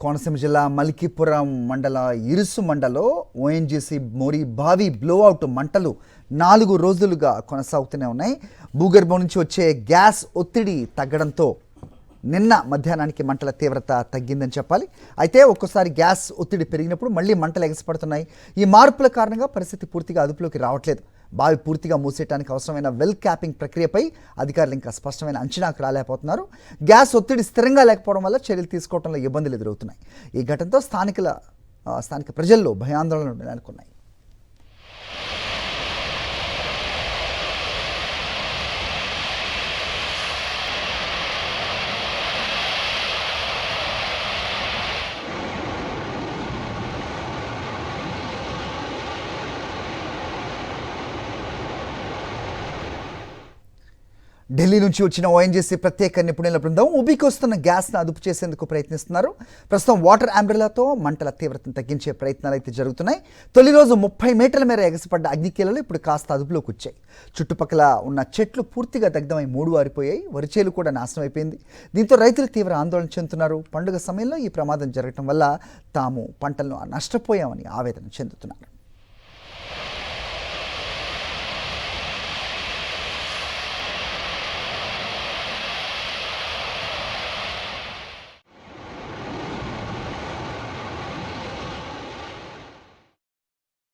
కోనసీమ జిల్లా మల్కీపురం మండల ఇరుసు మండలో ONGC mori బావి బ్లోఅవుట్ మంటలు 4 రోజులుగా కొనసాగుతూనే ఉన్నాయి. భూగర్భం నుంచి వచ్చే గ్యాస్ ఒత్తిడి తగ్గడంతో నిన్న మధ్యాహ్నానికి మంటల తీవ్రత తగ్గిందని చెప్పాలి. అయితే ఒక్కోసారి గ్యాస్ ఒత్తిడి పెరిగినప్పుడు మళ్ళీ మంటలు ఎగసిపడుతున్నాయి. ఈ మార్పుల కారణంగా పరిస్థితి పూర్తిగా అదుపులోకి రావట్లేదు. బావి పూర్తిగా మూసేయడానికి అవసరమైన వెల్ క్యాపింగ్ ప్రక్రియపై అధికారులు ఇంకా స్పష్టమైన అంచనాకు రాలేకపోతున్నారు. గ్యాస్ ఒత్తిడి స్థిరంగా లేకపోవడం వల్ల చర్యలు తీసుకోవడంలో ఇబ్బందులు ఎదురవుతున్నాయి. ఈ ఘటనతో స్థానిక ప్రజల్లో భయాందోళనలు నెలకొన్నాయి. ఢిల్లీ నుంచి వచ్చిన ఓఎన్జీసీ ప్రత్యేక నిపుణుల బృందం ఉబికొస్తున్న గ్యాస్ను అదుపు చేసేందుకు ప్రయత్నిస్తున్నారు. ప్రస్తుతం వాటర్ అంబ్రెలాతో మంటల తీవ్రతను తగ్గించే ప్రయత్నాలు అయితే జరుగుతున్నాయి. తొలి రోజు 30 మీటర్ల మేర ఎగసిపడ్డ అగ్నికీలలు ఇప్పుడు కాస్త అదుపులోకి వచ్చాయి. చుట్టుపక్కల ఉన్న చెట్లు పూర్తిగా దగ్ధమై వారిపోయాయి. వరిచేలు కూడా నాశనం అయిపోయింది. దీంతో రైతులు తీవ్ర ఆందోళన చెందుతున్నారు. పండుగ సమయంలో ఈ ప్రమాదం జరగడం వల్ల తాము పంటలను నష్టపోయామని ఆవేదన చెందుతున్నారు.